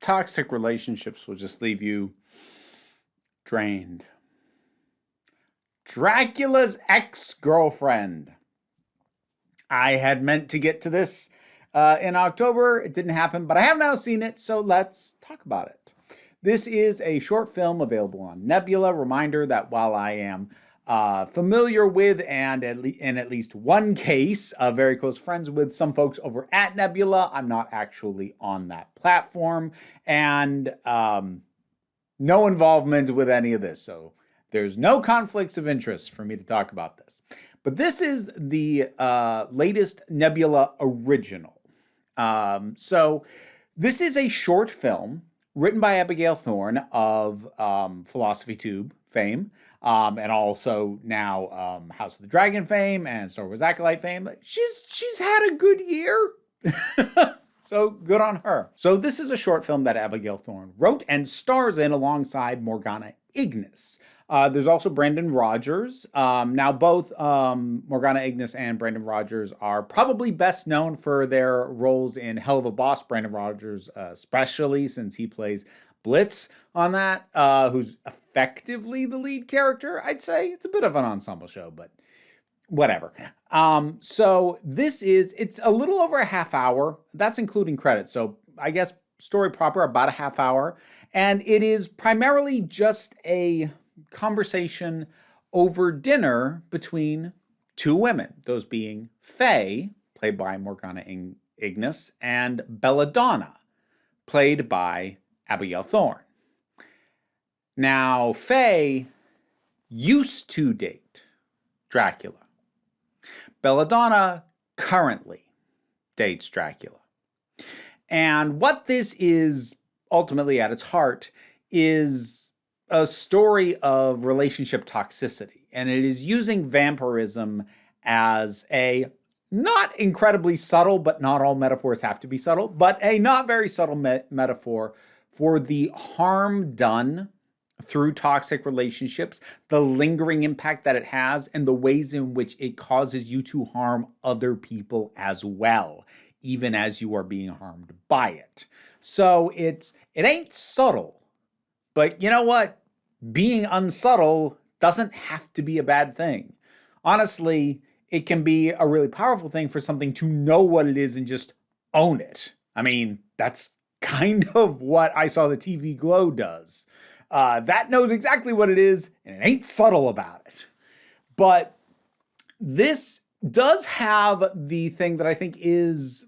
Toxic relationships will just leave you drained. Dracula's ex-girlfriend. I had meant to get to this in October. It didn't happen, but I have now seen it, so let's talk about it. This is a short film available on Nebula. Reminder that while I am familiar with and in at least one case, very close friends with some folks over at Nebula, I'm not actually on that platform, and no involvement with any of this. So there's no conflicts of interest for me to talk about this. But this is the latest Nebula original. So this is a short film written by Abigail Thorne of Philosophy Tube fame, and also now House of the Dragon fame and Star Wars Acolyte fame. She's had a good year. So good on her. So this is a short film that Abigail Thorne wrote and stars in alongside Morgana Ignis. There's also Brandon Rogers. Now both Morgana Ignis and Brandon Rogers are probably best known for their roles in Hell of a Boss. Brandon Rogers especially, since he plays Blitz on that, who's effectively the lead character, I'd say. It's a bit of an ensemble show, but whatever. So it's a little over a half hour. That's including credits. So I guess story proper, about a half hour. And it is primarily just a conversation over dinner between two women, those being Faye, played by Morgana Ignis, and Belladonna, played by Abigail Thorne. Now, Faye used to date Dracula. Belladonna currently dates Dracula. And what this is ultimately at its heart is a story of relationship toxicity. And it is using vampirism as a not incredibly subtle, but not all metaphors have to be subtle, but a not very subtle metaphor for the harm done through toxic relationships, the lingering impact that it has, and the ways in which it causes you to harm other people as well, even as you are being harmed by it. So it ain't subtle, but you know what? Being unsubtle doesn't have to be a bad thing. Honestly, it can be a really powerful thing for something to know what it is and just own it. I mean, that's kind of what I Saw the TV Glow does. That knows exactly what it is, and it ain't subtle about it. But this does have the thing that I think is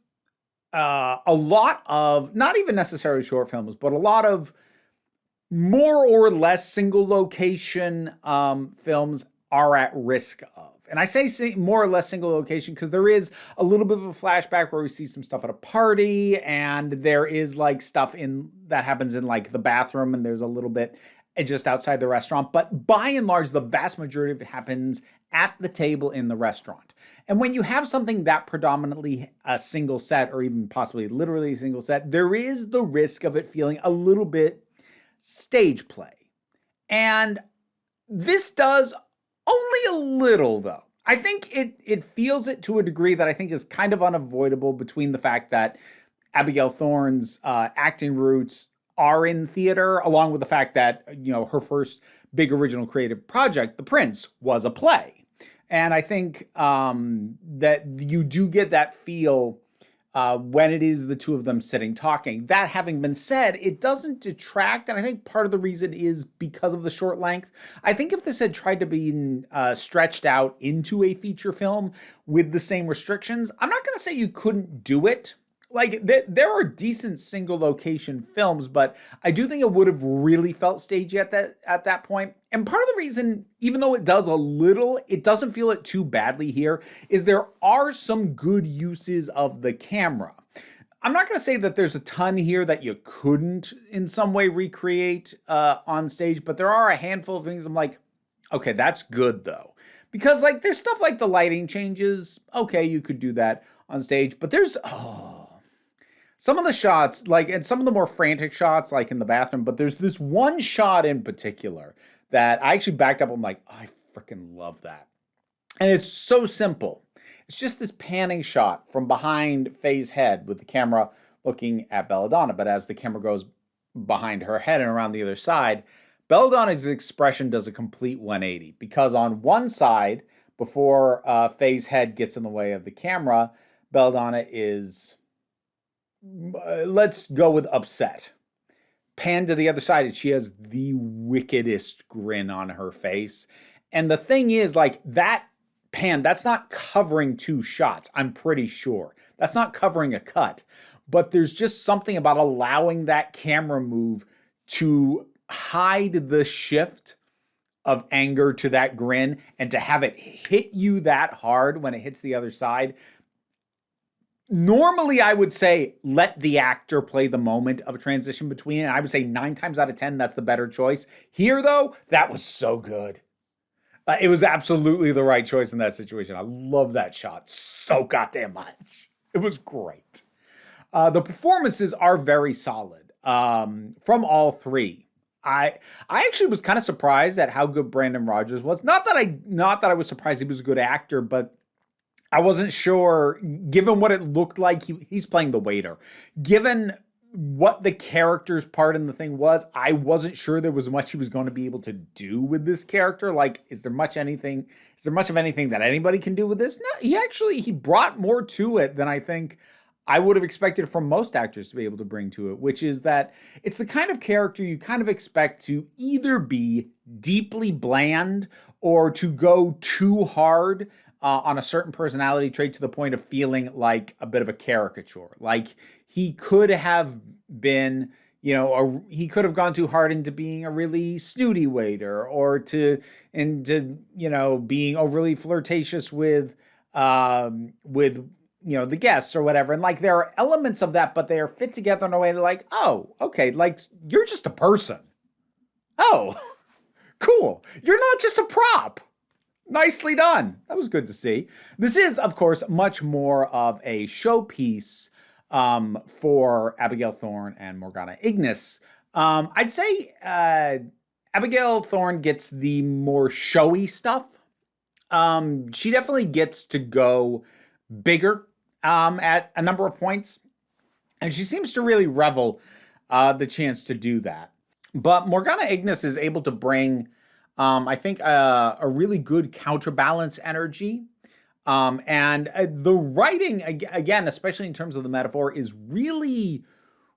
a lot of, not even necessarily short films, but a lot of more or less single location films are at risk of. And I say more or less single location because there is a little bit of a flashback where we see some stuff at a party, and there is like stuff that happens in like the bathroom, and there's a little bit just outside the restaurant. But by and large, the vast majority of it happens at the table in the restaurant. And when you have something that predominantly a single set, or even possibly literally a single set, there is the risk of it feeling a little bit stage play. And this does only a little, though. I think it feels it to a degree that I think is kind of unavoidable, between the fact that Abigail Thorne's acting roots are in theater, along with the fact that, you know, her first big original creative project, The Prince, was a play. And I think that you do get that feel when it is the two of them sitting talking. That having been said, it doesn't detract, and I think part of the reason is because of the short length. I think if this had tried to be stretched out into a feature film with the same restrictions, I'm not going to say you couldn't do it. Like, there are decent single location films, but I do think it would have really felt stagey at that point. And part of the reason, even though it does a little, it doesn't feel it too badly here, is there are some good uses of the camera. I'm not going to say that there's a ton here that you couldn't in some way recreate on stage, but there are a handful of things I'm like, okay, that's good though. Because like there's stuff like the lighting changes, okay, you could do that on stage, but there's, some of the shots, like, and some of the more frantic shots, like in the bathroom, but there's this one shot in particular that I actually backed up. I'm like, oh, I freaking love that. And it's so simple. It's just this panning shot from behind Faye's head with the camera looking at Belladonna. But as the camera goes behind her head and around the other side, Belladonna's expression does a complete 180, because on one side, before Faye's head gets in the way of the camera, Belladonna is, let's go with upset. Pan to the other side, and she has the wickedest grin on her face. And the thing is, like, that pan, that's not covering two shots, I'm pretty sure. That's not covering a cut. But there's just something about allowing that camera move to hide the shift of anger to that grin, and to have it hit you that hard when it hits the other side. Normally, I would say let the actor play the moment of a transition between, and I would say 9 times out of 10, that's the better choice. Here, though, that was so good. It was absolutely the right choice in that situation. I love that shot so goddamn much. It was great. The performances are very solid from all three. I actually was kind of surprised at how good Brandon Rogers was. Not that I was surprised he was a good actor, but I wasn't sure, given what it looked like. He's playing the waiter. Given what the character's part in the thing was, I wasn't sure there was much he was going to be able to do with this character. Like, is there much of anything that anybody can do with this? No, he brought more to it than I think I would have expected from most actors to be able to bring to it, which is that it's the kind of character you kind of expect to either be deeply bland or to go too hard on a certain personality trait to the point of feeling like a bit of a caricature. Like, he could have been, he could have gone too hard into being a really snooty waiter, or into being overly flirtatious with the guests or whatever. And like, there are elements of that, but they are fit together in a way that, like, oh, okay, like, you're just a person. Oh, cool. You're not just a prop. Nicely done. That was good to see. This is, of course, much more of a showpiece for Abigail Thorne and Morgana Ignis. I'd say Abigail Thorne gets the more showy stuff. She definitely gets to go bigger at a number of points, and she seems to really revel the chance to do that. But Morgana Ignis is able to bring, I think, a really good counterbalance energy. And the writing, again, especially in terms of the metaphor, is really,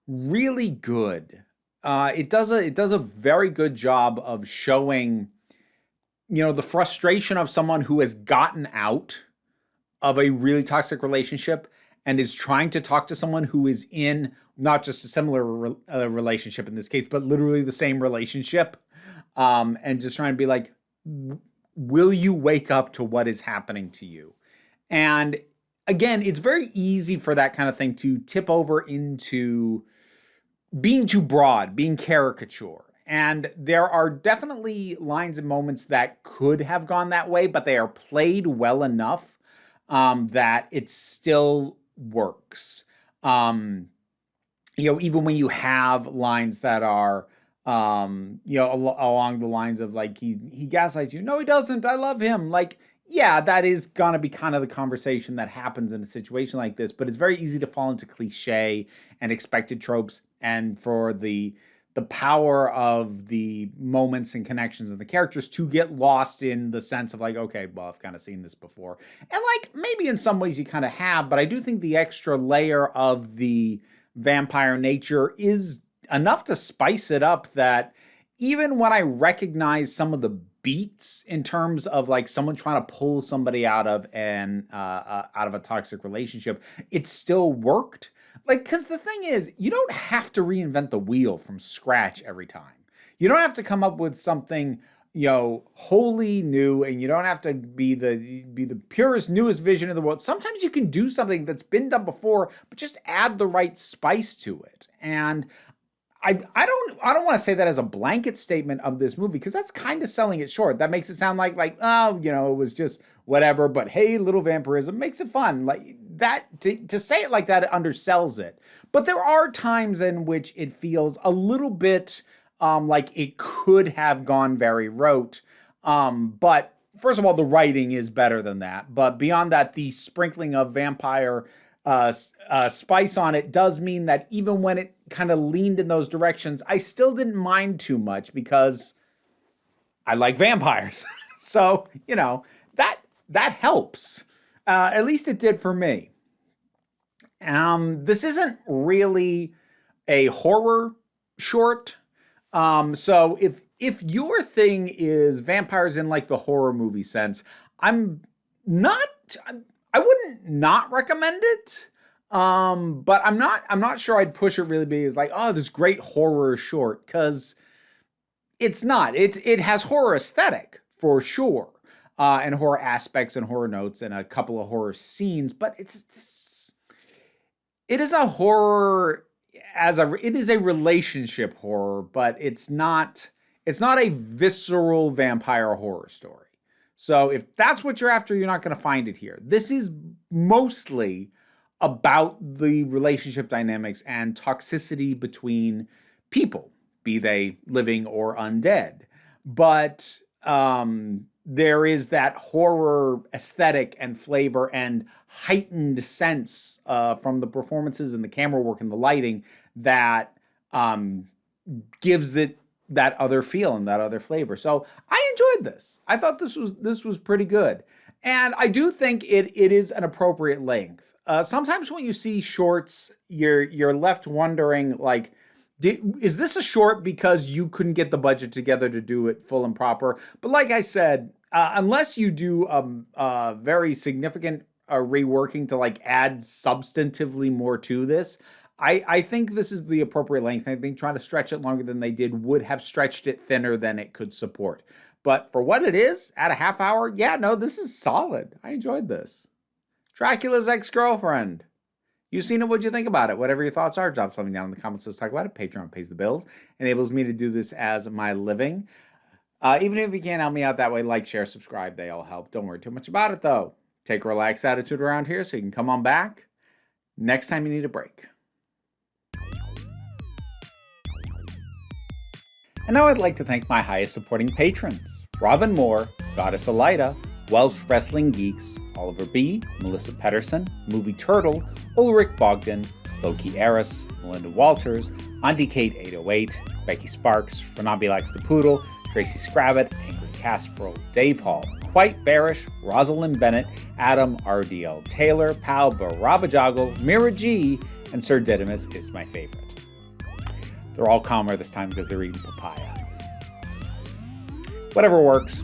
really good. It does a very good job of showing, the frustration of someone who has gotten out of a really toxic relationship and is trying to talk to someone who is in not just a similar relationship in this case, but literally the same relationship. And just trying to be like, will you wake up to what is happening to you? And again, it's very easy for that kind of thing to tip over into being too broad, being caricature. And there are definitely lines and moments that could have gone that way, but they are played well enough that it still works. Even when you have lines that are, along the lines of like, he gaslights you. No, he doesn't. I love him. Like, yeah, that is going to be kind of the conversation that happens in a situation like this, but it's very easy to fall into cliche and expected tropes, and for the power of the moments and connections of the characters to get lost in the sense of like, okay, well, I've kind of seen this before. And like, maybe in some ways you kind of have, but I do think the extra layer of the vampire nature is enough to spice it up that even when I recognize some of the beats in terms of like someone trying to pull somebody out of a toxic relationship, it still worked. Like, because the thing is, you don't have to reinvent the wheel from scratch every time. You don't have to come up with something, wholly new, and you don't have to be the purest, newest vision of the world. Sometimes you can do something that's been done before, but just add the right spice to it. And I don't want to say that as a blanket statement of this movie, because that's kind of selling it short. That makes it sound like it was just whatever, but hey, little vampirism makes it fun. Like that, to say it like that, it undersells it. But there are times in which it feels a little bit like it could have gone very rote. But first of all, the writing is better than that. But beyond that, the sprinkling of vampire spice on it does mean that even when it kind of leaned in those directions, I still didn't mind too much because I like vampires. So, that helps. At least it did for me. This isn't really a horror short. So if your thing is vampires in like the horror movie sense, I'm not. I wouldn't not recommend it. But I'm not sure I'd push it really big as like, oh, this great horror short, because it's not. It has horror aesthetic for sure, and horror aspects and horror notes and a couple of horror scenes, but it is a horror it is a relationship horror, but it's not a visceral vampire horror story. So if that's what you're after, you're not going to find it here. This is mostly about the relationship dynamics and toxicity between people, be they living or undead. But there is that horror aesthetic and flavor and heightened sense from the performances and the camera work and the lighting that gives it that other feel and that other flavor. So I enjoyed this. I thought this was pretty good. And I do think it is an appropriate length. Sometimes when you see shorts, you're left wondering, like, is this a short because you couldn't get the budget together to do it full and proper? But like I said, unless you do a very significant reworking to like add substantively more to this, I think this is the appropriate length. I think trying to stretch it longer than they did would have stretched it thinner than it could support. But for what it is, at a half hour, yeah, no, this is solid. I enjoyed this. Dracula's Ex-Girlfriend. You've seen it. What'd you think about it? Whatever your thoughts are, drop something down in the comments. Let's talk about it. Patreon pays the bills, enables me to do this as my living. Even if you can't help me out that way, like, share, subscribe. They all help. Don't worry too much about it, though. Take a relaxed attitude around here so you can come on back next time you need a break. And now I'd like to thank my highest supporting patrons: Robin Moore, Goddess Elida, Welsh Wrestling Geeks, Oliver B., Melissa Pedersen, Movie Turtle, Ulrich Bogdan, Loki Eris, Melinda Walters, Auntie Kate 808, Becky Sparks, Renabilax the Poodle, Tracy Scrabbit, Angry Casperl, Dave Hall, Quite Bearish, Rosalind Bennett, Adam RDL Taylor, Pal Barabajoggle, Mira G, and Sir Didymus is my favorite. They're all calmer this time because they're eating papaya. Whatever works.